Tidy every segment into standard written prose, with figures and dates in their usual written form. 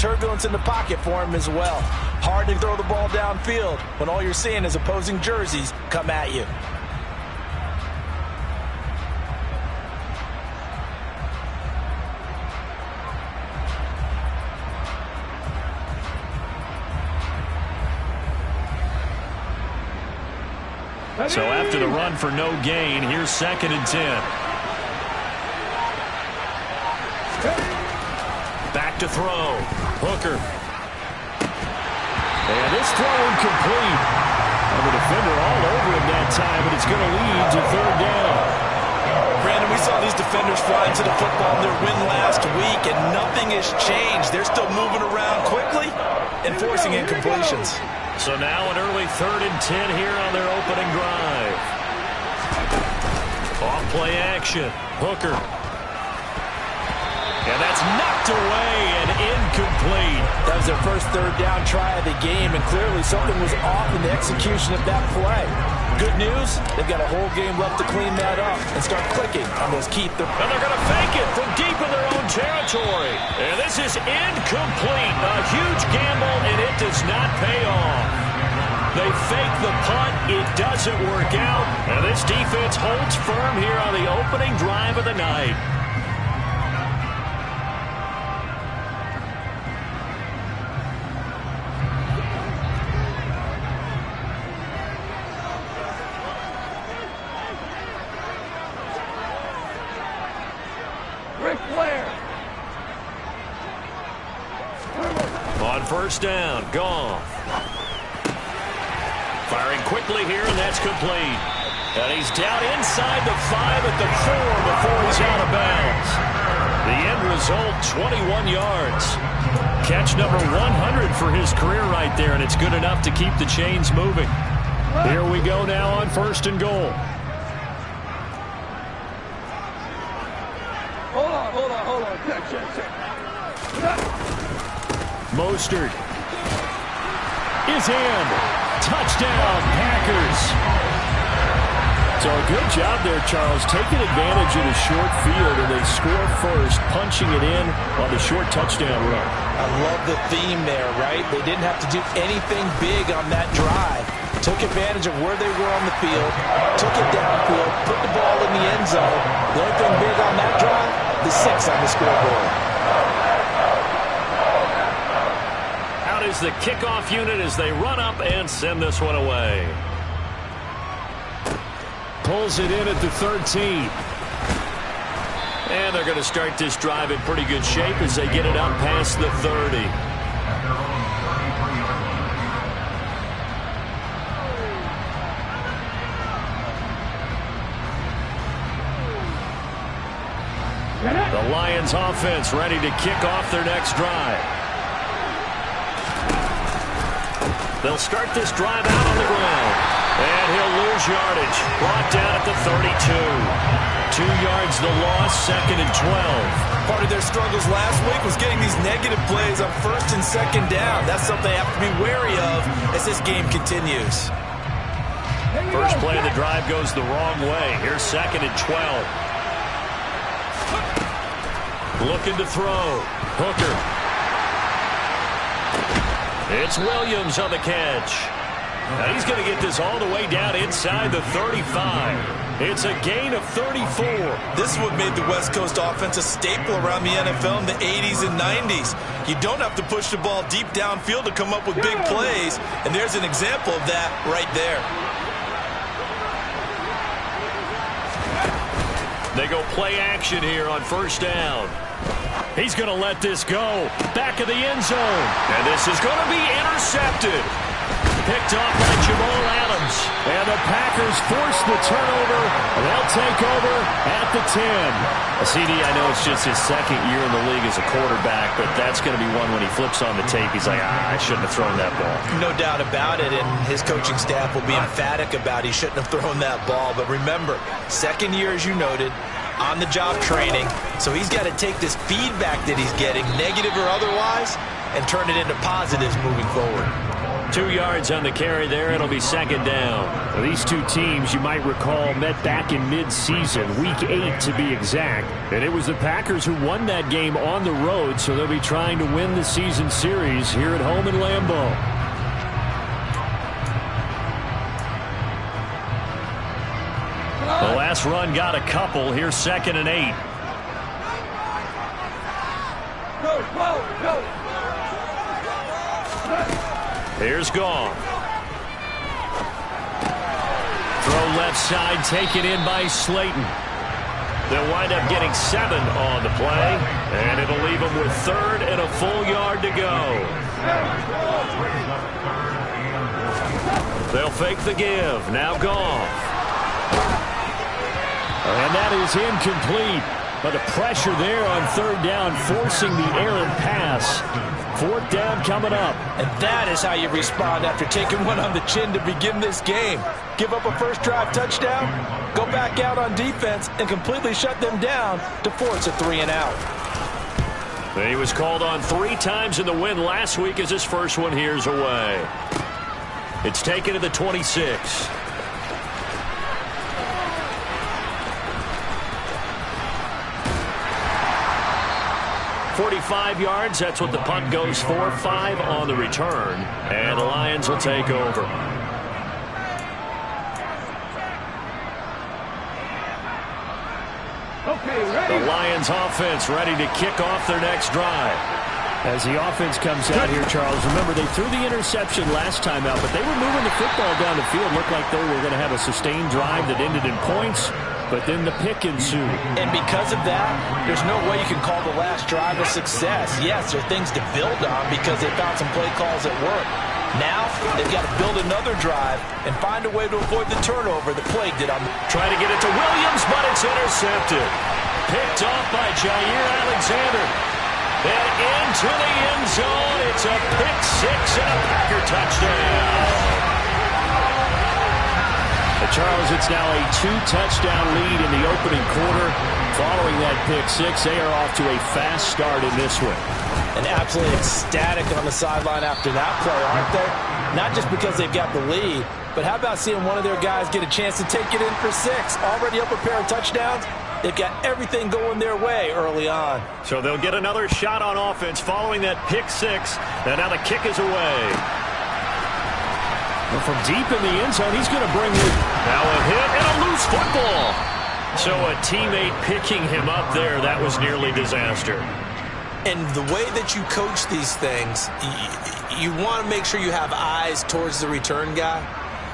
turbulence in the pocket for him as well. Hard to throw the ball downfield when all you're seeing is opposing jerseys come at you. So after the run for no gain, here's 2nd and 10. Back to throw. Hooker. And this throw incomplete. And the defender all over him that time, but it's going to lead to 3rd down. Brandon, we saw these defenders fly into the football in their win last week, and nothing has changed. They're still moving around quickly and forcing incompletions. So now an early 3rd and 10 here on their opening drive. Off play action. Hooker. And that's knocked away and incomplete. That was their first 3rd down try of the game, and clearly something was off in the execution of that play. Good news, they've got a whole game left to clean that up and start clicking on those key throws. And they're going to fake it from deep in their own territory. And this is incomplete. A huge gamble, and it does not pay off. They fake the punt. It doesn't work out. And this defense holds firm here on the opening drive of the night. On 1st down, Goff. Firing quickly here, and that's complete. And he's down inside the 5 at the 4 before he's out of bounds. The end result, 21 yards. Catch number 100 for his career right there, and it's good enough to keep the chains moving. Here we go now on 1st and goal. Hold on. Check. Mostert is in. Touchdown, Packers. So a good job there, Charles, taking advantage of the short field, and they score first, punching it in on the short touchdown run. I love the theme there, right? They didn't have to do anything big on that drive. Took advantage of where they were on the field, took it downfield, put the ball in the end zone. The only thing big on that drive, the 6 on the scoreboard. Out is the kickoff unit as they run up and send this one away. Pulls it in at the 13. And they're going to start this drive in pretty good shape as they get it up past the 30. The Lions offense ready to kick off their next drive. They'll start this drive out on the ground. And he'll lose yardage. Brought down at the 32. 2 yards the loss, 2nd and 12. Part of their struggles last week was getting these negative plays on 1st and 2nd down. That's something they have to be wary of as this game continues. First play of the drive goes the wrong way. Here's 2nd and 12. Looking to throw. Hooker. It's Williams on the catch. Now he's going to get this all the way down inside the 35. It's a gain of 34. This is what made the West Coast offense a staple around the NFL in the 80s and 90s. You don't have to push the ball deep downfield to come up with big plays, and there's an example of that right there. They go play action here on 1st down. He's going to let this go. Back of the end zone. And this is going to be intercepted. Picked off by Jamal Adams. And the Packers force the turnover. And they'll take over at the 10. CD, I know it's just his 2nd year in the league as a quarterback, but that's going to be one when he flips on the tape. He's like, I shouldn't have thrown that ball. No doubt about it, and his coaching staff will be emphatic about he shouldn't have thrown that ball. But remember, 2nd year, as you noted, on-the-job training, so he's got to take this feedback that he's getting, negative or otherwise, and turn it into positives moving forward. 2 yards on the carry there. It'll be second down. Well, these two teams, you might recall, met back in mid-season, week 8 to be exact. And it was the Packers who won that game on the road, so they'll be trying to win the season series here at home in Lambeau. The last run got a couple. Here's 2nd and 8. Here's Goff. Throw left side, taken in by Slayton. They'll wind up getting 7 on the play, and it'll leave them with 3rd and a full yard to go. They'll fake the give. Now Goff. And that is incomplete. But the pressure there on 3rd down, forcing the errant pass. 4th down coming up. And that is how you respond after taking one on the chin to begin this game. Give up a first drive touchdown, go back out on defense, and completely shut them down to force a 3 and out. He was called on 3 times in the win last week as his first one here's away. It's taken to the 26. 45 yards, that's what the punt goes for. 5 on the return, and the Lions will take over. The Lions offense ready to kick off their next drive. As the offense comes out here, Charles, remember they threw the interception last time out, but they were moving the football down the field. Looked like they were going to have a sustained drive that ended in points, but then the pick ensued. And because of that, there's no way you can call the last drive a success. Yes, there are things to build on because they found some play calls at work. Now, they've got to build another drive and find a way to avoid the turnover that plagued it. Trying to get it to Williams, but it's intercepted. Picked off by Jair Alexander. And into the end zone. It's a pick 6 and a Packer touchdown. Charles, it's now a 2-touchdown lead in the opening quarter. Following that pick 6, they are off to a fast start in this one. And absolutely ecstatic on the sideline after that play, aren't they? Not just because they've got the lead, but how about seeing one of their guys get a chance to take it in for 6? Already up a pair of touchdowns. They've got everything going their way early on. So they'll get another shot on offense following that pick 6. And now the kick is away. Well, from deep in the end zone, he's going to bring it. Now a hit and a loose football. So a teammate picking him up there, that was nearly disaster. And the way that you coach these things, you want to make sure you have eyes towards the return guy,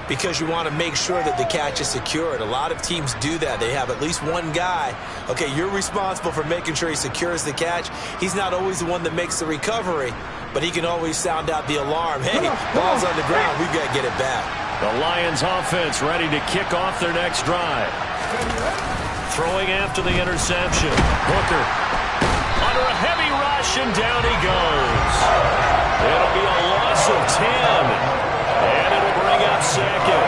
because you want to make sure that the catch is secured. A lot of teams do that. They have at least one guy. Okay, you're responsible for making sure he secures the catch. He's not always the one that makes the recovery, but he can always sound out the alarm. Hey, ball's on the ground. We've got to get it back. The Lions offense ready to kick off their next drive. Throwing after the interception. Booker under a heavy rush, and down he goes. It'll be a loss of 10. And it'll bring up 2nd.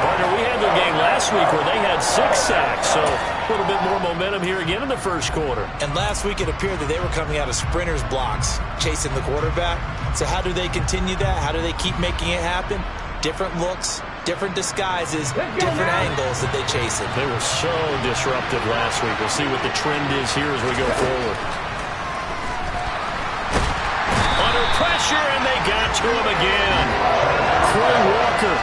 Partner, we had their game last week where they had 6 sacks, so a little bit more momentum here again in the first quarter. And last week it appeared that they were coming out of sprinters blocks, chasing the quarterback. So how do they continue that? How do they keep making it happen? Different looks, different disguises, different angles that they chase it. They were so disruptive last week. We'll see what the trend is here as we go forward. Under pressure, and they got to him again. Trey Walker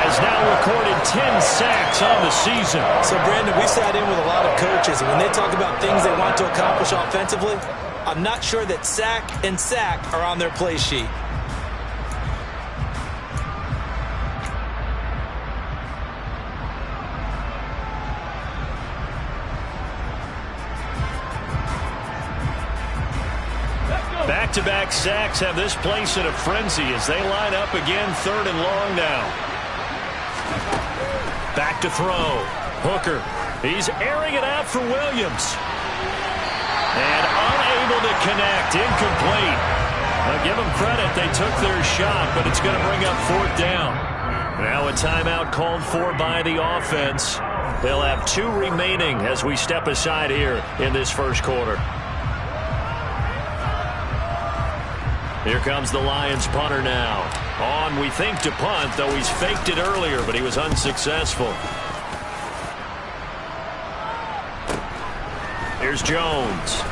has now recorded 10 sacks on the season. So, Brandon, we sat in with a lot of coaches, and when they talk about things they want to accomplish offensively, I'm not sure that sack and sack are on their play sheet. Back-to-back sacks have this place in a frenzy as they line up again, 3rd and long now. Back to throw. Hooker. He's airing it out for Williams. And unable to connect. Incomplete. Now give them credit. They took their shot, but it's going to bring up 4th down. Now a timeout called for by the offense. They'll have 2 remaining as we step aside here in this first quarter. Here comes the Lions punter now. On, we think, to punt, though he's faked it earlier, but he was unsuccessful. Here's Jones.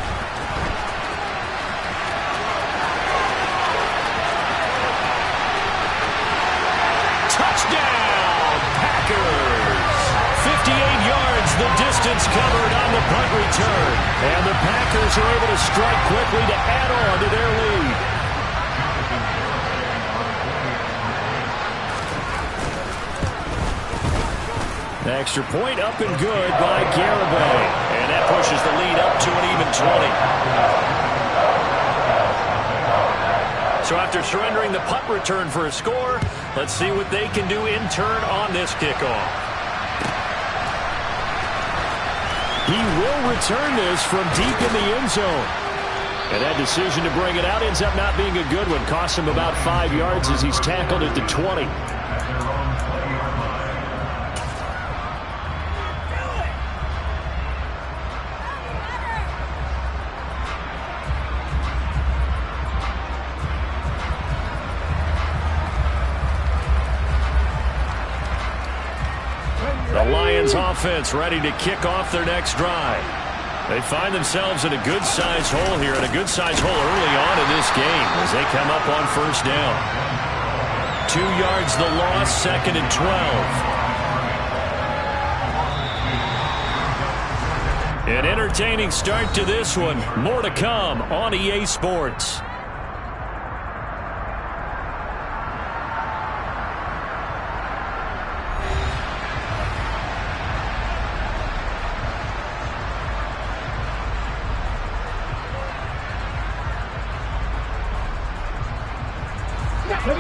Touchdown, Packers! 58 yards, the distance covered on the punt return. And the Packers are able to strike quickly to add on to their lead. Extra point up and good by Garibay. And that pushes the lead up to an even 20. So after surrendering the punt return for a score, let's see what they can do in turn on this kickoff. He will return this from deep in the end zone. And that decision to bring it out ends up not being a good one. Costs him about 5 yards as he's tackled at the 20. The Lions offense ready to kick off their next drive. They find themselves in a good-sized hole here, and a good-sized hole early on in this game as they come up on first down. 2 yards the loss, 2nd and 12. An entertaining start to this one. More to come on EA Sports.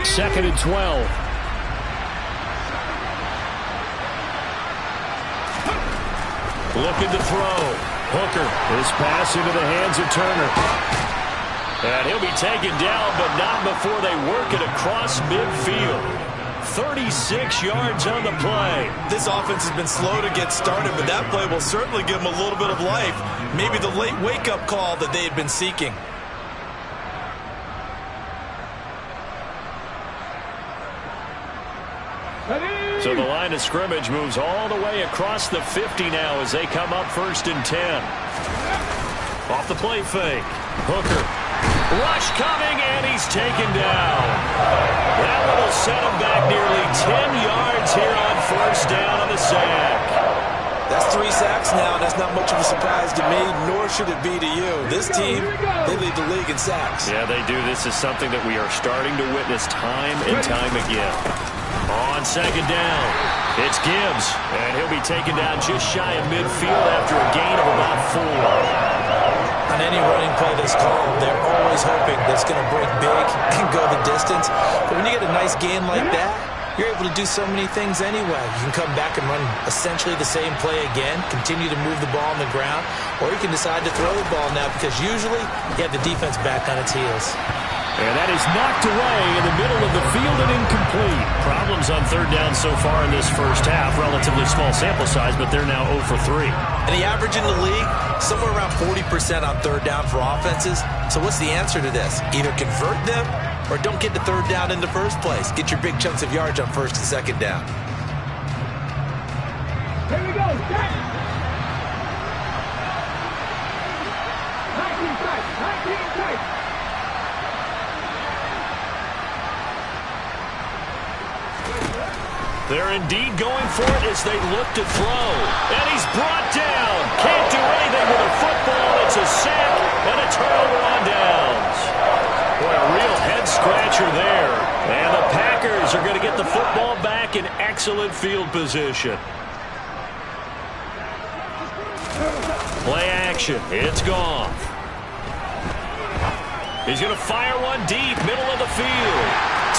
Second and 12. Looking to throw. Hooker. His pass into the hands of Turner. And he'll be taken down, but not before they work it across midfield. 36 yards on the play. This offense has been slow to get started, but that play will certainly give them a little bit of life. Maybe the late wake-up call that they had been seeking. So the line of scrimmage moves all the way across the 50 now as they come up 1st and 10. Off the play fake. Hooker. Rush coming, and he's taken down. That one will set him back nearly 10 yards here on 1st down on the sack. That's 3 sacks now, and that's not much of a surprise to me, nor should it be to you. This team, they lead the league in sacks. Yeah, they do. This is something that we are starting to witness time and time again. On 2nd down, it's Gibbs, and he'll be taken down just shy of midfield after a gain of about 4. On any running play that's called, they're always hoping that it's going to break big and go the distance. But when you get a nice gain like that, you're able to do so many things anyway. You can come back and run essentially the same play again, continue to move the ball on the ground, or you can decide to throw the ball now because usually you have the defense back on its heels. And that is knocked away in the middle of the field and incomplete. Problems on 3rd down so far in this first half. Relatively small sample size, but they're now 0 for 3. And the average in the league, somewhere around 40% on 3rd down for offenses. So what's the answer to this? Either convert them or don't get to 3rd down in the first place. Get your big chunks of yards on 1st and 2nd down. Here we go. Set. 19 tight. 19 tight. They're indeed going for it as they look to throw. And he's brought down. Can't do anything with a football. It's a sack and a turnover on downs. Boy, a real head-scratcher there. And the Packers are going to get the football back in excellent field position. Play action. It's gone. He's going to fire one deep, middle of the field.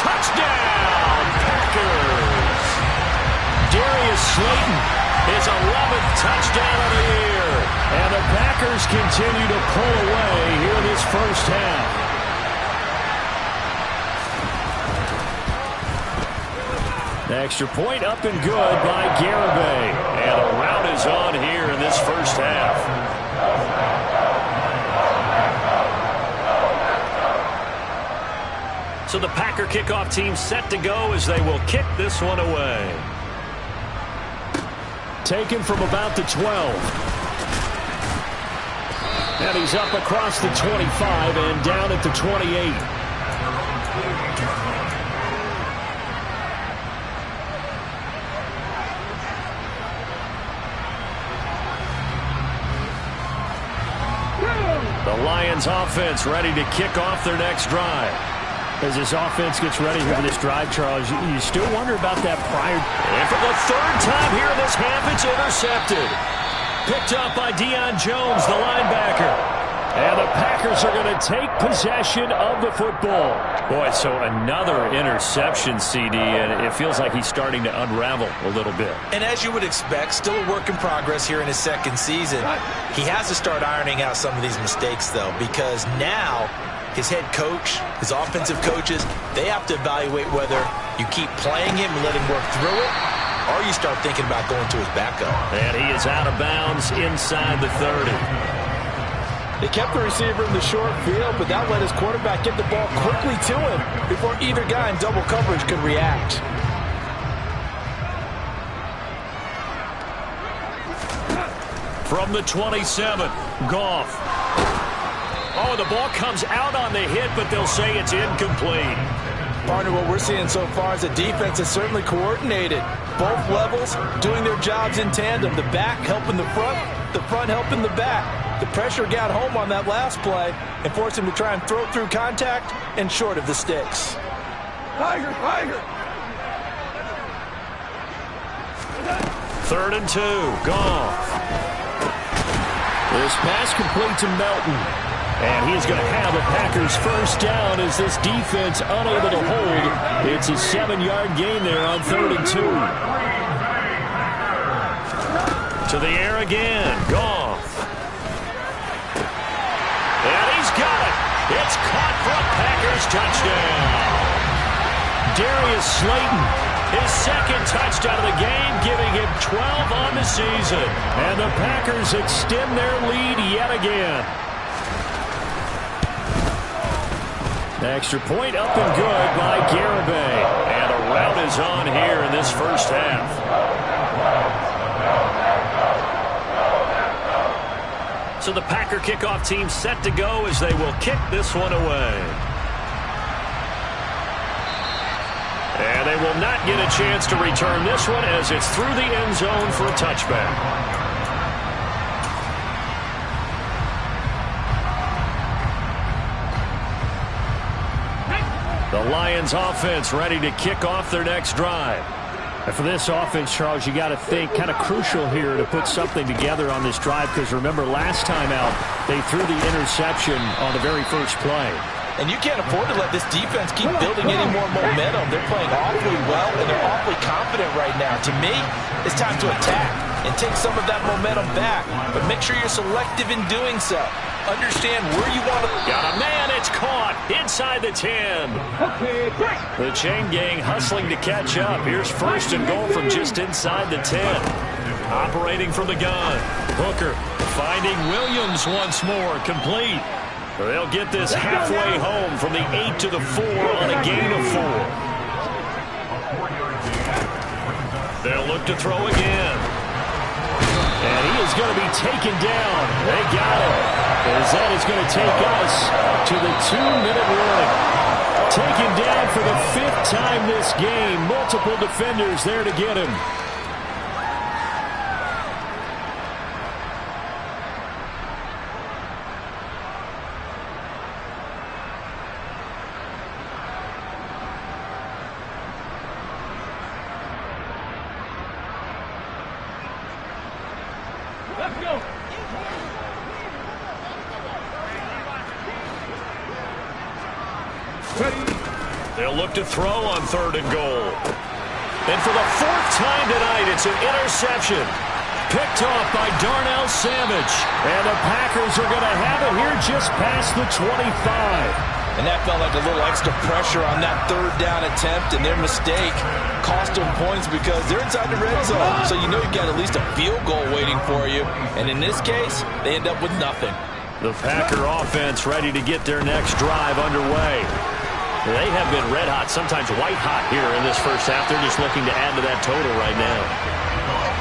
Touchdown, Packers. Darius Slayton, his 11th touchdown of the year. And the Packers continue to pull away here in this first half. Extra point up and good by Garibay. And a rout is on here in this first half. So the Packer kickoff team set to go as they will kick this one away. Taken from about the 12. And he's up across the 25 and down at the 28. The Lions offense ready to kick off their next drive. As this offense gets ready here for this drive, Charles, you still wonder about that prior. And for the third time here in this half, it's intercepted. Picked up by Deion Jones, the linebacker. And the Packers are going to take possession of the football. Boy, so another interception, CD, and it feels like he's starting to unravel a little bit. And as you would expect, still a work in progress here in his second season. He has to start ironing out some of these mistakes, though, because now his head coach, his offensive coaches, they have to evaluate whether you keep playing him and let him work through it, or you start thinking about going to his backup. And he is out of bounds inside the 30. They kept the receiver in the short field, but that let his quarterback get the ball quickly to him before either guy in double coverage could react. From the 27, Goff. Oh, the ball comes out on the hit, but they'll say it's incomplete. Partner, what we're seeing so far is the defense is certainly coordinated. Both levels doing their jobs in tandem. The back helping the front helping the back. The pressure got home on that last play and forced him to try and throw through contact and short of the sticks. Tiger! 3rd and 2, Goff. This pass complete to Melton. And he's going to have a Packers first down as this defense unable to hold. It's a 7-yard gain there on 3rd and 2. To the air again, Goff. And he's got it. It's caught for a Packers touchdown. Darius Slayton, his second touchdown of the game, giving him 12 on the season. And the Packers extend their lead yet again. The extra point up and good by Garibay. And a rout is on here in this first half. So the Packer kickoff team set to go as they will kick this one away. And they will not get a chance to return this one as it's through the end zone for a touchback. The Lions offense ready to kick off their next drive. And for this offense, Charles, you got to think kind of crucial here to put something together on this drive, because remember last time out they threw the interception on the very first play. And you can't afford to let this defense keep building any more momentum. They're playing awfully well, and they're awfully confident right now. To me, it's time to attack and take some of that momentum back. But make sure you're selective in doing so. Understand where you want to... Got a man, it's caught inside the 10. The chain gang hustling to catch up. Here's 1st and goal from just inside the 10. Operating from the gun. Hooker finding Williams once more, complete. They'll get this halfway home from the 8 to the 4 on a gain of 4. They'll look to throw again. And he is going to be taken down. They got him. As that is going to take us to the 2-minute warning. Taken down for the 5th time this game. Multiple defenders there to get him. Let's go! They'll look to throw on 3rd and goal. And for the 4th time tonight, it's an interception. Picked off by Darnell Savage. And the Packers are going to have it here just past the 25. And that felt like a little extra pressure on that 3rd down attempt, and their mistake cost them points because they're inside the red zone. So you know you've got at least a field goal waiting for you. And in this case, they end up with nothing. The Packer offense ready to get their next drive underway. They have been red hot, sometimes white hot here in this first half. They're just looking to add to that total right now.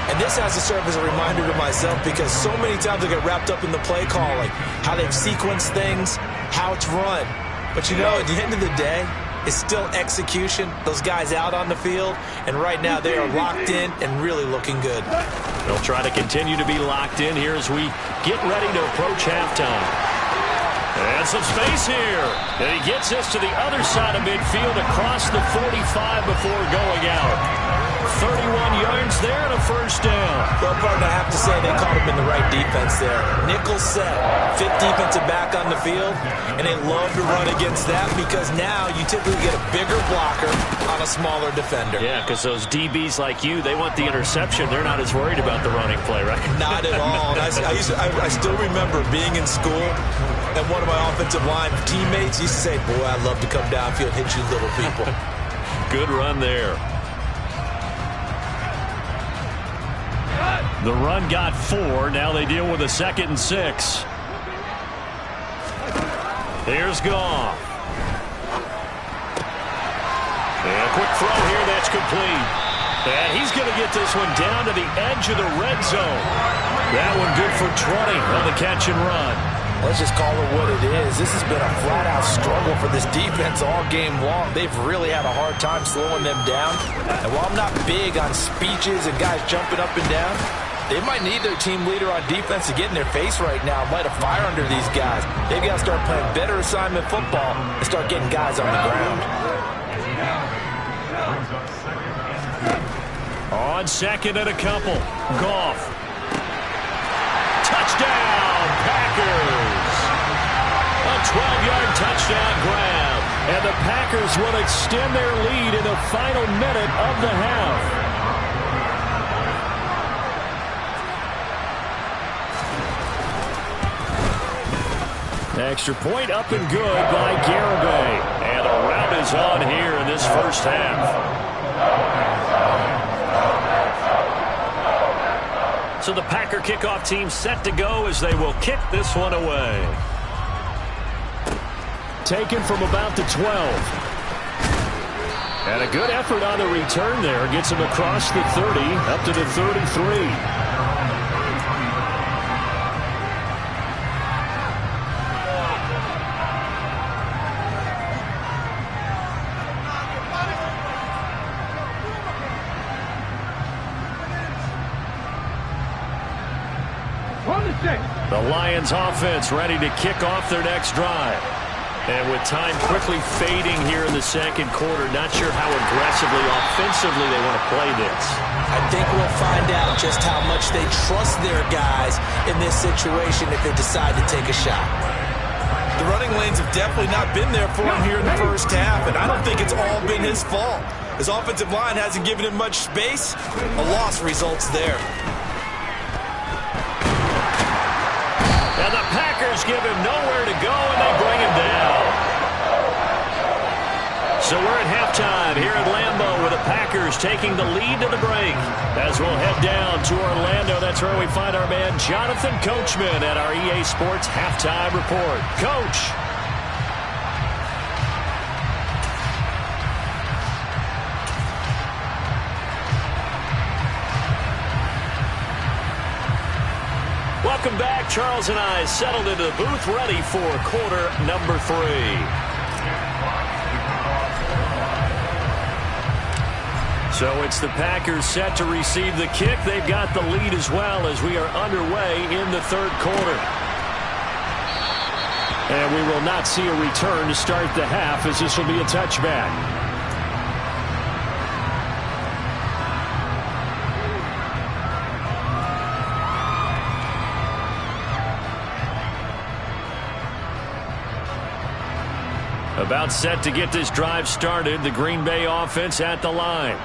And this has to serve as a reminder to myself because so many times I get wrapped up in the play calling, how they've sequenced things, how it's run. But you know, at the end of the day, it's still execution. Those guys out on the field, and right now they are locked in and really looking good. They'll try to continue to be locked in here as we get ready to approach halftime. And some space here. And he gets us to the other side of midfield across the 45 before going out. 31 yards there and a first down. Well, partner, I have to say they caught him in the right defense there. Nickel set, fifth defensive back on the field, and they love to run against that because now you typically get a bigger blocker on a smaller defender. Yeah, because those DBs like you, they want the interception. They're not as worried about the running play, right? Not at all. And I still remember being in school, and one of my offensive line teammates used to say, boy, I'd love to come downfield and hit you little people. Good run there. The run got 4. Now they deal with a 2nd and 6. Here's Goff. And a quick throw here. That's complete. And he's going to get this one down to the edge of the red zone. That one good for 20 on the catch and run. Let's just call it what it is. This has been a flat-out struggle for this defense all game long. They've really had a hard time slowing them down. And while I'm not big on speeches and guys jumping up and down, they might need their team leader on defense to get in their face right now, light a fire under these guys. They've got to start playing better assignment football and start getting guys on the ground. On 2nd and a couple. Goff. Touchdown, Packers. A 12-yard touchdown grab. And the Packers will extend their lead in the final minute of the half. Extra point up and good by Garibay. And a rout is on here in this first half. So the Packer kickoff team set to go as they will kick this one away. Taken from about the 12. And a good effort on the return there. Gets him across the 30, up to the 33. The Lions offense ready to kick off their next drive. And with time quickly fading here in the second quarter, not sure how aggressively, offensively they want to play this. I think we'll find out just how much they trust their guys in this situation if they decide to take a shot. The running lanes have definitely not been there for him here in the first half, and I don't think it's all been his fault. His offensive line hasn't given him much space. A loss results there. And the Packers give him nowhere to go, and they bring him down. So we're at halftime here at Lambeau with the Packers taking the lead to the break. As we'll head down to Orlando, that's where we find our man Jonathan Coachman at our EA Sports Halftime Report. Coach. Welcome back. Charles and I settled into the booth ready for quarter number 3. So it's the Packers set to receive the kick. They've got the lead as well as we are underway in the third quarter. And we will not see a return to start the half as this will be a touchback. About set to get this drive started. The Green Bay offense at the line.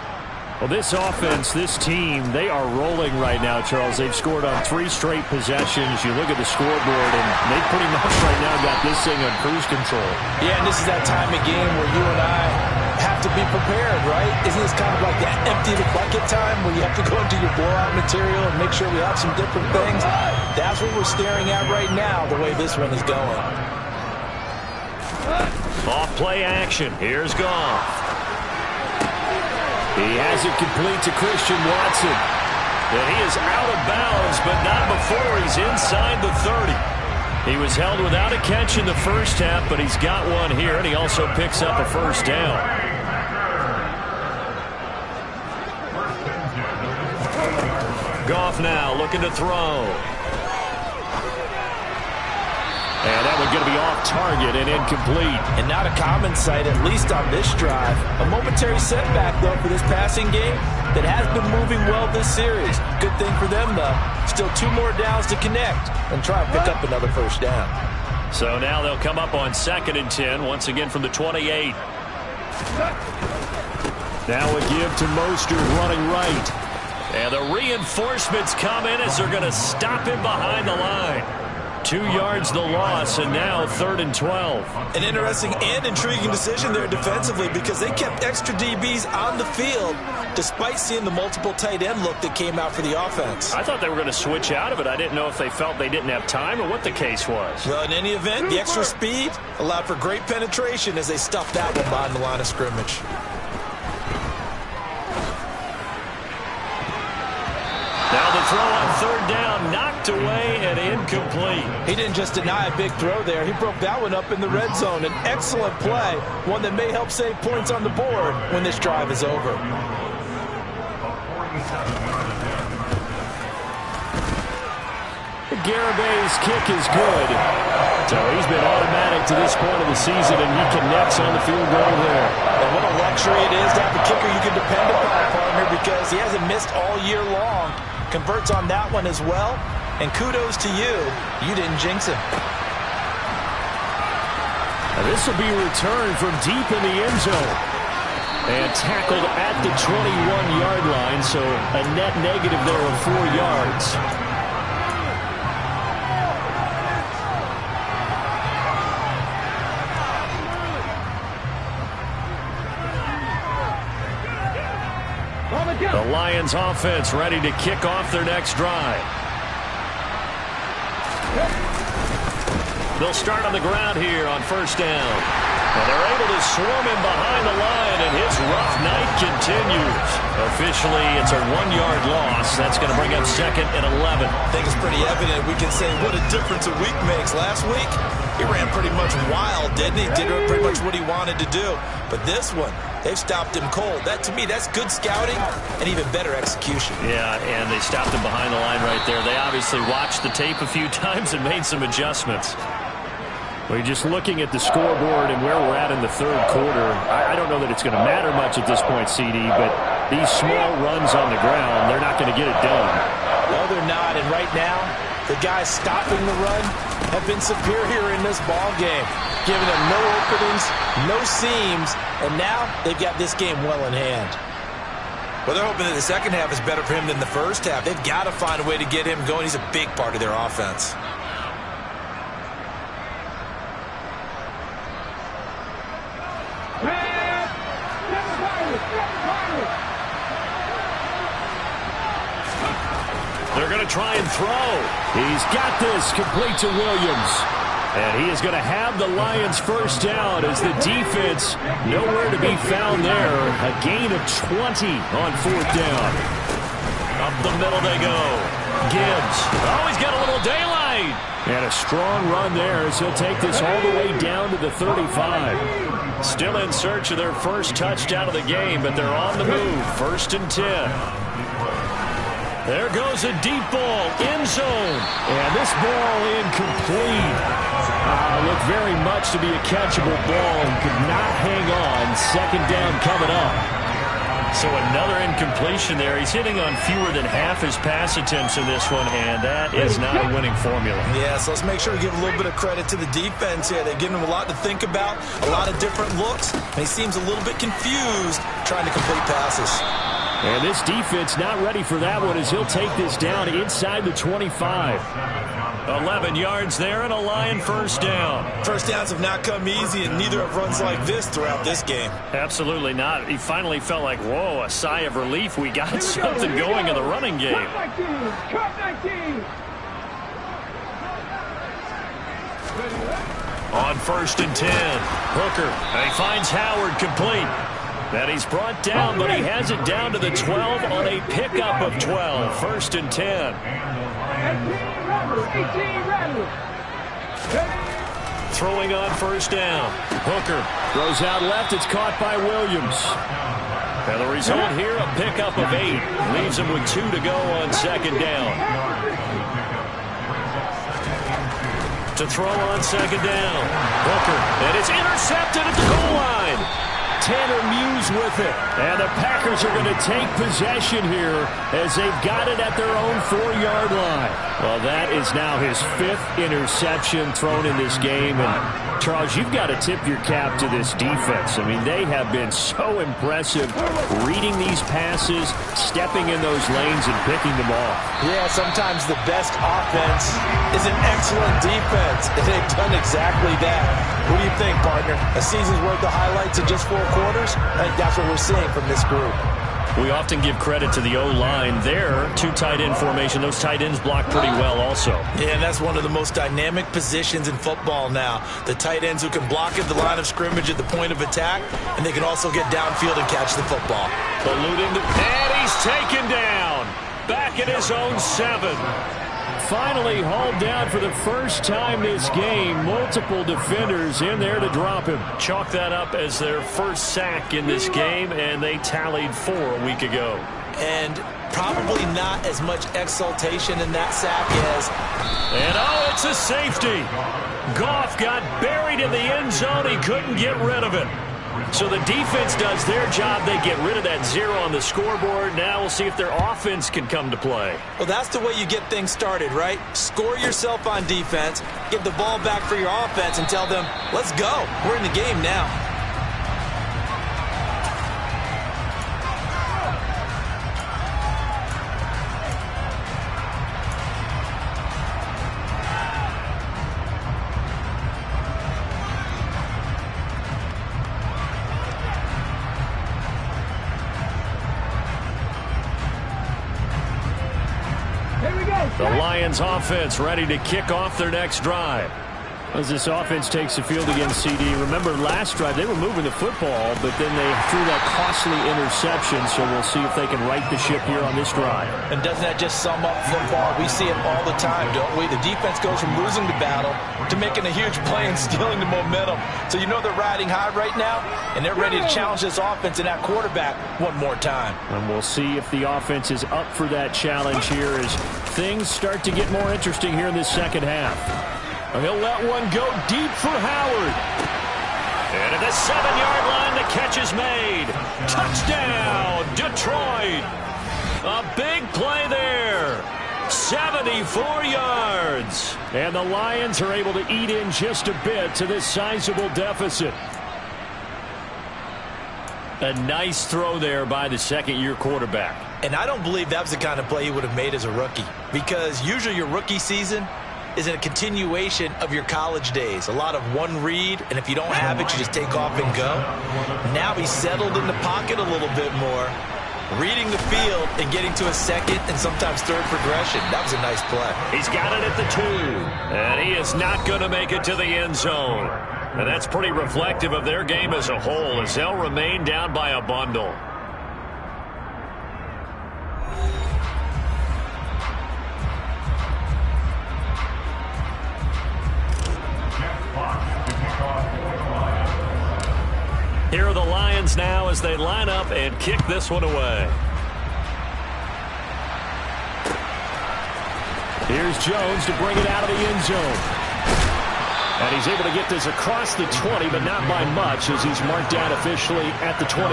Well, this offense, this team, they are rolling right now, Charles. They've scored on 3 straight possessions. You look at the scoreboard, and they pretty much right now got this thing on cruise control. Yeah, and this is that time of game where you and I have to be prepared, right? Isn't this kind of like the empty the bucket time where you have to go into your blowout material and make sure we have some different things? That's what we're staring at right now, the way this one is going. Off play action. Here's Goff. He has it complete to Christian Watson. And he is out of bounds, but not before he's inside the 30. He was held without a catch in the first half, but he's got one here, and he also picks up a first down. Goff now looking to throw. And that one going to be off target and incomplete. And not a common sight, at least on this drive. A momentary setback, though, for this passing game that has been moving well this series. Good thing for them, though. Still 2 more downs to connect and try and pick up another first down. So now they'll come up on 2nd and 10, once again from the 28. Now a give to Mostert running right. And the reinforcements come in as they're going to stop him behind the line. 2 yards the loss, and now 3rd and 12. An interesting and intriguing decision there defensively because they kept extra DBs on the field despite seeing the multiple tight end look that came out for the offense. I thought they were going to switch out of it. I didn't know if they felt they didn't have time or what the case was. Well, in any event, the extra speed allowed for great penetration as they stuffed that one behind the line of scrimmage. Now the throw on 3rd down, knocked away and incomplete. He didn't just deny a big throw there. He broke that one up in the red zone. An excellent play, one that may help save points on the board when this drive is over. Garabay's kick is good. So he's been automatic to this point of the season, and he connects on the field goal there. And what a luxury it is to have a kicker you can depend upon, partner, because he hasn't missed all year long. Converts on that one as well. And kudos to you. You didn't jinx him. Now this will be returned from deep in the end zone. And tackled at the 21-yard line, so a net negative there of 4 yards. The Lions offense ready to kick off their next drive. They'll start on the ground here on 1st down. And they're able to swarm him behind the line, and his rough night continues. Officially, it's a 1-yard loss. That's going to bring up 2nd and 11. I think it's pretty evident. We can say what a difference a week makes. Last week, he ran pretty much wild, didn't he? Did pretty much what he wanted to do. But this one, they've stopped him cold. That, to me, that's good scouting and even better execution. Yeah, and they stopped him behind the line right there. They obviously watched the tape a few times and made some adjustments. Well, just looking at the scoreboard and where we're at in the 3rd quarter, I don't know that it's going to matter much at this point, CD, but these small runs on the ground, they're not going to get it done. No, they're not. And right now, the guys stopping the run have been superior in this ball game, giving them no openings, no seams, and now they've got this game well in hand. Well, they're hoping that the second half is better for him than the first half. They've got to find a way to get him going. He's a big part of their offense. They're going to try and throw. He's got this complete to Williams. And he is going to have the Lions first down as the defense nowhere to be found there. A gain of 20 on 4th down. Up the middle they go. Gibbs. Oh, he's got a little daylight. And a strong run there as he'll take this all the way down to the 35. Still in search of their first touchdown of the game, but they're on the move. 1st and 10. There goes a deep ball, end zone. And this ball incomplete. Looked very much to be a catchable ball and could not hang on. 2nd down coming up. So another incompletion there. He's hitting on fewer than half his pass attempts in this one, and that is not a winning formula. Yeah, so let's make sure we give a little bit of credit to the defense here. They've given him a lot to think about, a lot of different looks, and he seems a little bit confused trying to complete passes. And this defense not ready for that one as he'll take this down inside the 25. 11 yards there and a Lion first down. First downs have not come easy, and neither have runs like this throughout this game. Absolutely not. He finally felt like, whoa, a sigh of relief. We got something going in the running game. Cut 19. On 1st and 10. Hooker. And he finds Howard complete. And he's brought down, but he has it down to the 12 on a pickup of 12. 1st and 10. Throwing on 1st down. Hooker throws out left. It's caught by Williams. And the result here, a pickup of 8. Leaves him with 2 to go on 2nd down. To throw on 2nd down. Hooker. And it's intercepted at the goal line. Tanner Muse with it. And the Packers are going to take possession here as they've got it at their own 4-yard line. Well, that is now his 5th interception thrown in this game. And, Charles, you've got to tip your cap to this defense. I mean, they have been so impressive reading these passes, stepping in those lanes, and picking them off. Yeah, sometimes the best offense is an excellent defense, and they've done exactly that. What do you think, partner? A season's worth of highlights in just 4 quarters? I think that's what we're seeing from this group. We often give credit to the O-line there. 2 tight end formation. Those tight ends block pretty well also. Yeah, and that's one of the most dynamic positions in football now. The tight ends who can block at the line of scrimmage at the point of attack, and they can also get downfield and catch the football. And he's taken down. Back at his own 7. Finally hauled down for the first time this game. Multiple defenders in there to drop him. Chalk that up as their first sack in this game, and they tallied 4 a week ago. And probably not as much exultation in that sack as... And it's a safety. Goff got buried in the end zone. He couldn't get rid of it. So the defense does their job. They get rid of that 0 on the scoreboard. Now we'll see if their offense can come to play. Well, that's the way you get things started, right? Score yourself on defense, get the ball back for your offense, and tell them, let's go. We're in the game now. The Lions offense ready to kick off their next drive. As this offense takes the field against CD, remember last drive they were moving the football, but then they threw that costly interception, so we'll see if they can right the ship here on this drive. And doesn't that just sum up football? We see it all the time, don't we? The defense goes from losing the battle to making a huge play and stealing the momentum. So you know they're riding high right now, and they're ready to challenge this offense and that quarterback one more time. And we'll see if the offense is up for that challenge here as things start to get more interesting here in this second half. He'll let one go deep for Howard. And at the 7-yard line, the catch is made. Touchdown, Detroit. A big play there. 74 yards. And the Lions are able to eat in just a bit to this sizable deficit. A nice throw there by the second-year quarterback. And I don't believe that was the kind of play he would have made as a rookie, because usually your rookie season is a continuation of your college days. A lot of one read, and if you don't have it, you just take off and go. Now he's settled in the pocket a little bit more, reading the field and getting to a second and sometimes third progression. That was a nice play. He's got it at the 2, and he is not going to make it to the end zone. And that's pretty reflective of their game as a whole, as they'll remain down by a bundle. Here are the Lions now as they line up and kick this one away. Here's Jones to bring it out of the end zone. And he's able to get this across the 20, but not by much as he's marked down officially at the 21.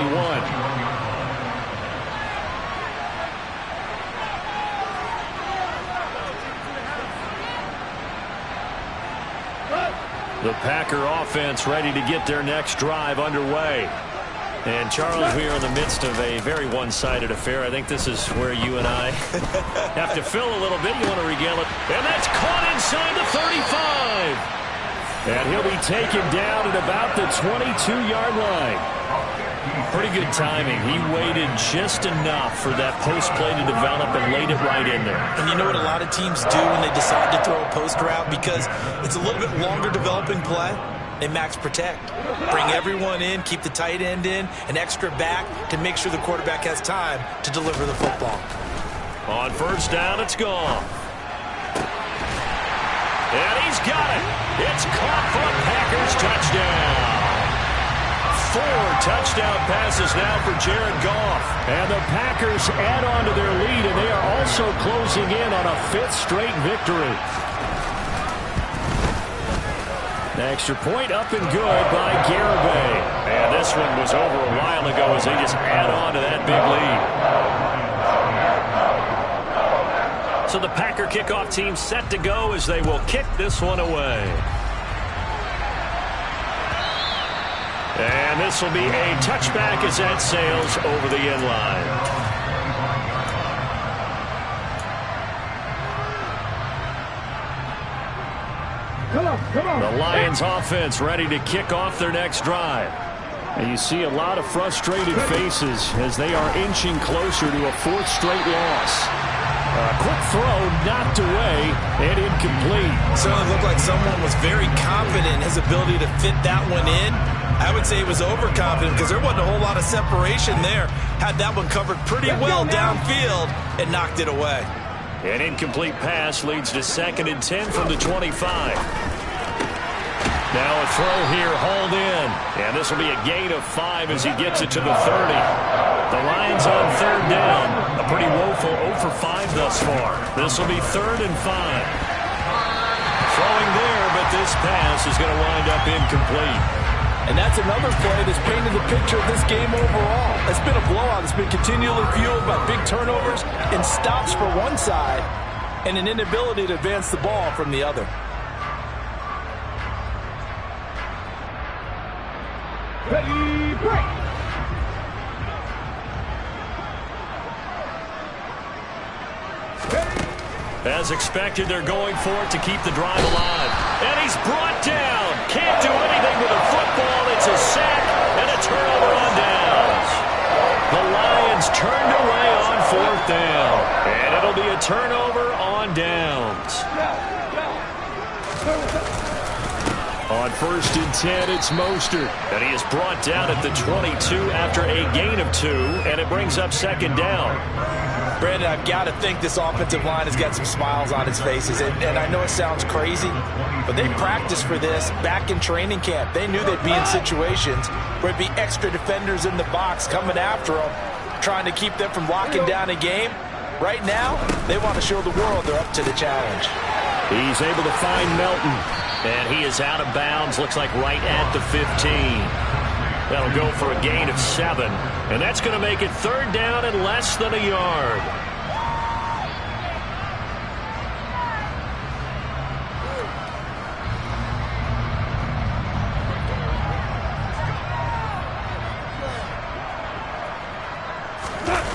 The Packer offense ready to get their next drive underway. And, Charles, we are in the midst of a very one-sided affair. I think this is where you and I have to fill a little bit. You want to regale it. And that's caught inside the 35. And he'll be taken down at about the 22-yard line. Pretty good timing. He waited just enough for that post play to develop and laid it right in there. And you know what a lot of teams do when they decide to throw a post route? Because it's a little bit longer developing play. they max protect. Bring everyone in, keep the tight end in, an extra back to make sure the quarterback has time to deliver the football. On first down, it's gone. And he's got it. It's caught for a Packers touchdown. 4 touchdown passes now for Jared Goff. And the Packers add on to their lead, and they are also closing in on a 5th straight victory. The extra point up and good by Garibay. And this one was over a while ago as they just add on to that big lead. So the Packer kickoff team set to go as they will kick this one away. And this will be a touchback as that sails over the end line. Come on. The Lions offense ready to kick off their next drive. And you see a lot of frustrated faces as they are inching closer to a 4th straight loss. A quick throw knocked away and incomplete. Certainly looked like someone was very confident in his ability to fit that one in. I would say he was overconfident because there wasn't a whole lot of separation there. Had that one covered pretty well downfield and knocked it away. An incomplete pass leads to 2nd and 10 from the 25. Now a throw here hauled in. And this will be a gain of 5 as he gets it to the 30. The Lions on 3rd down. A pretty woeful 0 for 5 thus far. This will be 3rd and 5. Throwing there, but this pass is going to wind up incomplete. And that's another play that's painted the picture of this game overall. It's been a blowout. It's been continually fueled by big turnovers and stops for one side and an inability to advance the ball from the other. Ready, break. As expected, they're going for it to keep the drive alive. And he's brought down. Can't do anything with a football. It's a sack and a turnover on downs. The Lions turned away on 4th down. And it'll be a turnover on downs. On 1st and 10, it's Mostert. And he is brought down at the 22 after a gain of 2. And it brings up 2nd down. Brandon, I've got to think this offensive line has got some smiles on its faces. And I know it sounds crazy, but they practiced for this back in training camp. They knew they'd be in situations where it'd be extra defenders in the box coming after them, trying to keep them from locking down a game. Right now, they want to show the world they're up to the challenge. He's able to find Melton. And he is out of bounds, looks like right at the 15. That'll go for a gain of 7. And that's going to make it 3rd down and less than a yard.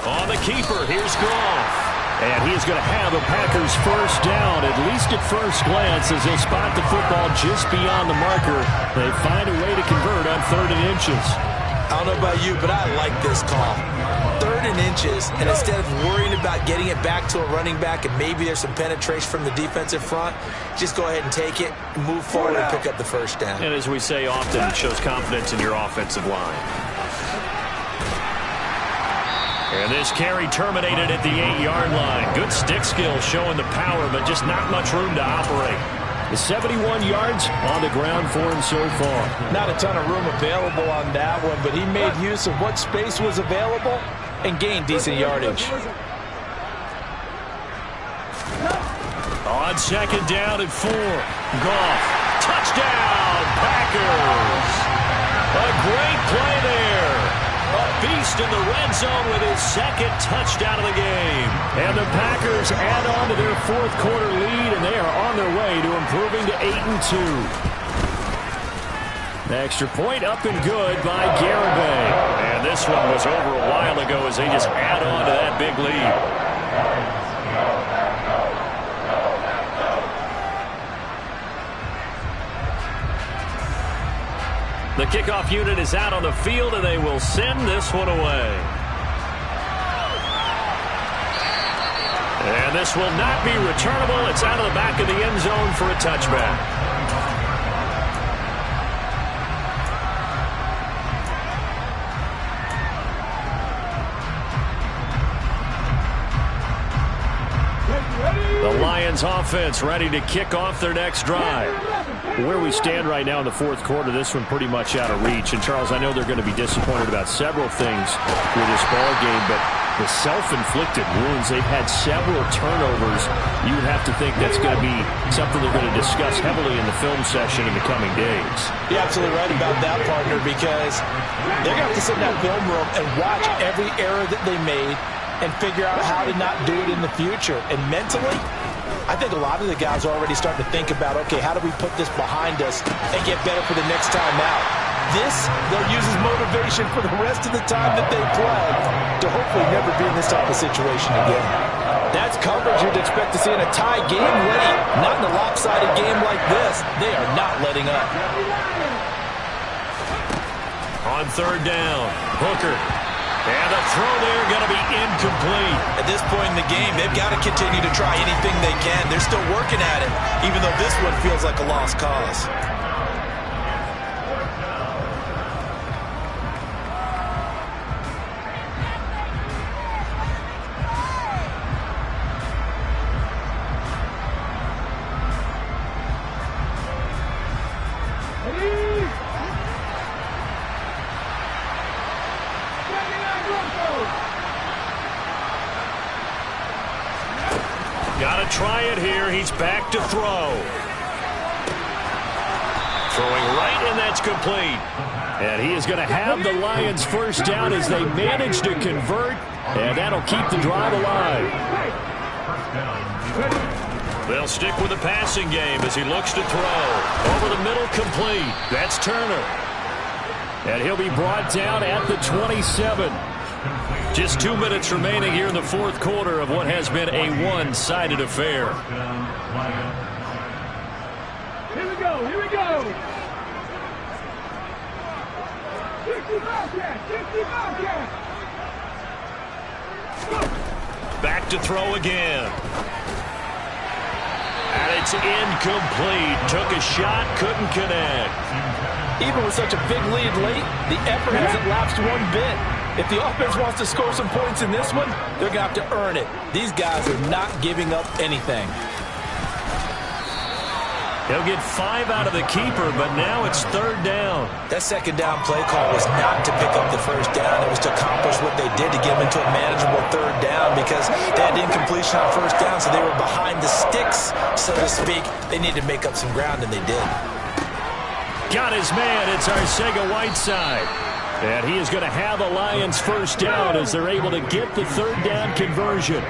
On the keeper, here's Goff. And he is going to have a Packers 1st down, at least at first glance, as they'll spot the football just beyond the marker. They find a way to convert on 3rd and inches. I don't know about you, but I like this call. 3rd and inches, and instead of worrying about getting it back to a running back and maybe there's some penetration from the defensive front, just go ahead and take it, move forward, and pick up the 1st down. And as we say often, it shows confidence in your offensive line. And this carry terminated at the 8-yard line. Good stick skill showing the power, but just not much room to operate. The 71 yards on the ground for him so far. Not a ton of room available on that one, but he made use of what space was available and gained decent yardage. On 2nd down and 4. Goff. Touchdown, Packers. A great play there. A beast in the red zone with his 2nd touchdown of the game. And the Packers add on to their 4th quarter lead, and they are on their way to improving to 8-2. The extra point up and good by Garibay. And this one was over a while ago as they just add on to that big lead. The kickoff unit is out on the field, and they will send this one away. And this will not be returnable. It's out of the back of the end zone for a touchback. Lions offense ready to kick off their next drive. Where we stand right now in the fourth quarter, this one pretty much out of reach. And, Charles, I know they're going to be disappointed about several things with this ball game, but the self-inflicted wounds, they've had several turnovers. You would have to think that's going to be something they're going to discuss heavily in the film session in the coming days. You're absolutely right about that, partner, because they're going to have to sit in that film room and watch every error that they made and figure out how to not do it in the future. And mentally, I think a lot of the guys are already starting to think about, okay, how do we put this behind us and get better for the next time out? This, they'll use as motivation for the rest of the time that they play to hopefully never be in this type of situation again. That's coverage you'd expect to see in a tie game late. Not in a lopsided game like this. They are not letting up. On third down, Hooker. And the throw there going to be incomplete. At this point in the game, they've got to continue to try anything they can. They're still working at it, even though this one feels like a lost cause. Got to try it here. He's back to throw. Throwing right, and that's complete. And he is going to have the Lions first down as they manage to convert, and that'll keep the drive alive. They'll stick with the passing game as he looks to throw. Over the middle, complete. That's Turner. And he'll be brought down at the 27. Just 2 minutes remaining here in the fourth quarter of what has been a one-sided affair. Here we go, here we go. 65 catch. Back to throw again. And it's incomplete. Took a shot, couldn't connect. Even with such a big lead late, the effort hasn't lapsed one bit. If the offense wants to score some points in this one, they're going to have to earn it. These guys are not giving up anything. He'll get 5 out of the keeper, but now it's third down. That second down play call was not to pick up the first down. It was to accomplish what they did to get them into a manageable third down because they had incompletion on first down, so they were behind the sticks, so to speak. They needed to make up some ground, and they did. Got his man. It's Arcega-Whiteside. And he is going to have the Lions first down as they're able to get the third down conversion.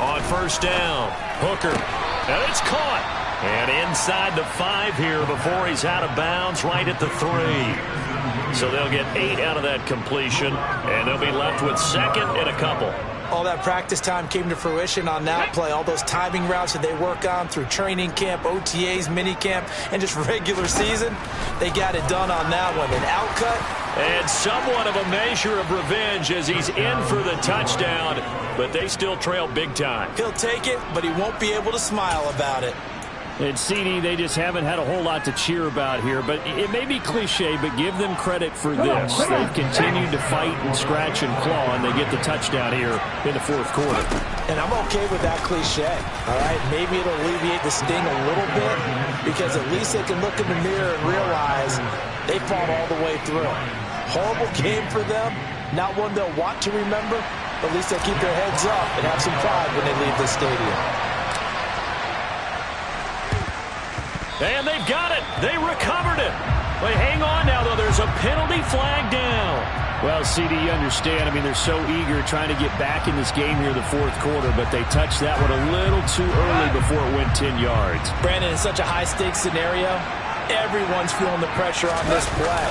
On first down, Hooker. And it's caught. And inside the 5 here before he's out of bounds, right at the 3. So they'll get 8 out of that completion, and they'll be left with second and a couple. All that practice time came to fruition on that play. All those timing routes that they work on through training camp, OTAs, minicamp, and just regular season, they got it done on that one. An outcut. And somewhat of a measure of revenge as he's in for the touchdown, but they still trail big time. He'll take it, but he won't be able to smile about it. And CD, they just haven't had a whole lot to cheer about here, but it may be cliche, but give them credit for this. They've continued to fight and scratch and claw, and they get the touchdown here in the fourth quarter. And I'm okay with that cliche, all right? Maybe it'll alleviate the sting a little bit because at least they can look in the mirror and realize they fought all the way through. Horrible game for them, not one they'll want to remember, but at least they'll keep their heads up and have some pride when they leave the stadium. And they've got it. They recovered it. But hang on now, though. There's a penalty flag down. Well, CD, you understand. I mean, they're so eager trying to get back in this game here in the fourth quarter, but they touched that one a little too early before it went 10 yards. Brandon, in such a high-stakes scenario, everyone's feeling the pressure on this play.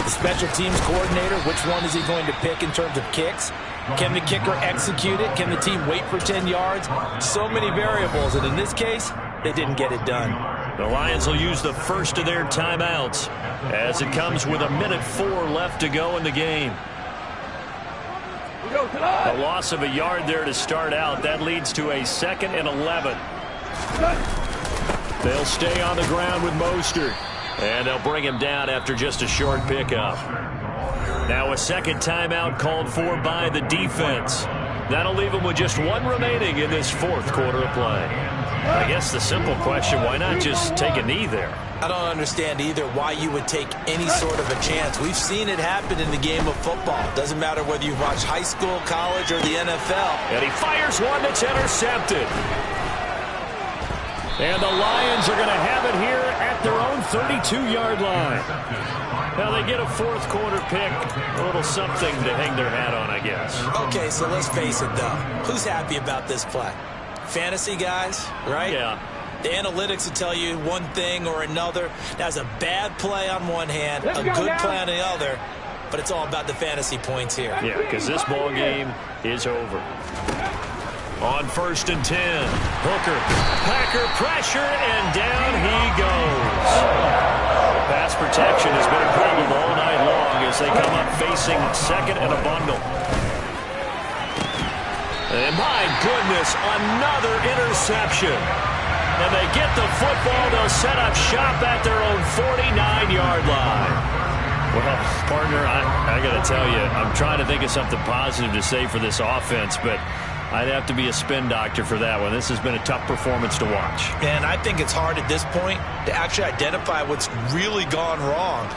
The special teams coordinator, which one is he going to pick in terms of kicks? Can the kicker execute it? Can the team wait for 10 yards? So many variables, and in this case, they didn't get it done. The Lions will use the first of their timeouts as it comes with 1:04 left to go in the game. A loss of a yard there to start out. That leads to a 2nd and 11. They'll stay on the ground with Mostert. And they'll bring him down after just a short pickup. Now a second timeout called for by the defense. That'll leave them with just one remaining in this fourth quarter of play. I guess the simple question, why not just take a knee there? I don't understand either why you would take any sort of a chance. We've seen it happen in the game of football. Doesn't matter whether you've watched high school, college, or the NFL. And he fires one that's intercepted. And the Lions are going to have it here at their own 32-yard line. Now they get a fourth quarter pick, a little something to hang their hat on, I guess. Okay, so let's face it, though. Who's happy about this play? Fantasy guys, right? Yeah. The analytics will tell you one thing or another. That's a bad play on one hand, a good play on the other, but it's all about the fantasy points here. Yeah, because this ball game is over. On 1st and 10, Hooker, Packer pressure, and down he goes. Pass protection has been a problem all night long as they come up facing second and a bundle. And my goodness, another interception. And they get the football. They'll set up shop at their own 49-yard line. Well, partner, I got to tell you, I'm trying to think of something positive to say for this offense, but I'd have to be a spin doctor for that one. This has been a tough performance to watch. And I think it's hard at this point to actually identify what's really gone wrong.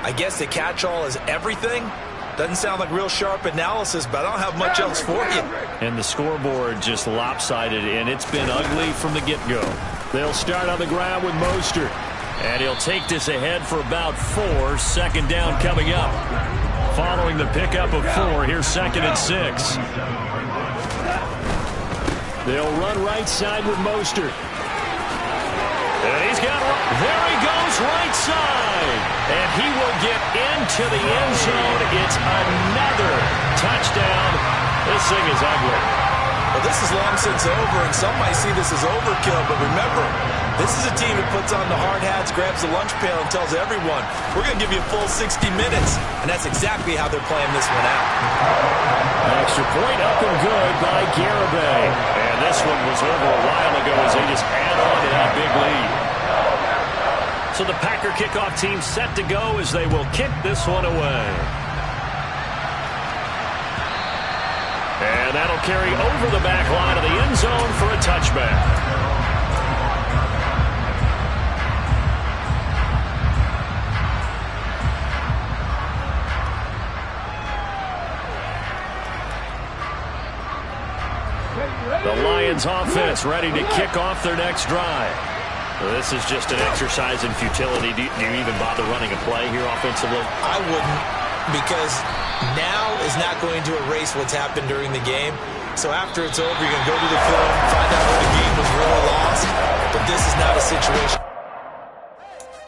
I guess the catch-all is everything. Doesn't sound like real sharp analysis, but I don't have much else for you. And the scoreboard just lopsided, and it's been ugly from the get-go. They'll start on the ground with Mostert. And he'll take this ahead for about 4. Second down coming up. Following the pickup of 4, here's 2nd and 6. They'll run right side with Mostert. And he's got, there he goes, right side. And he will get into the end zone. It's another touchdown. This thing is ugly. Well, this is long since over, and some might see this as overkill. But remember, this is a team that puts on the hard hats, grabs the lunch pail, and tells everyone, we're going to give you a full 60 minutes. And that's exactly how they're playing this one out. An extra point up and good by Garibay. And this one was over a while ago as they just add on to that big lead. So the Packer kickoff team set to go as they will kick this one away. And that'll carry over the back line of the end zone for a touchback. The Lions offense ready to kick off their next drive. Well, this is just an exercise in futility. Do you even bother running a play here offensively? I wouldn't, because now is not going to erase what's happened during the game. So after it's over, you're going to go to the film, find out where the game was really lost. But this is not a situation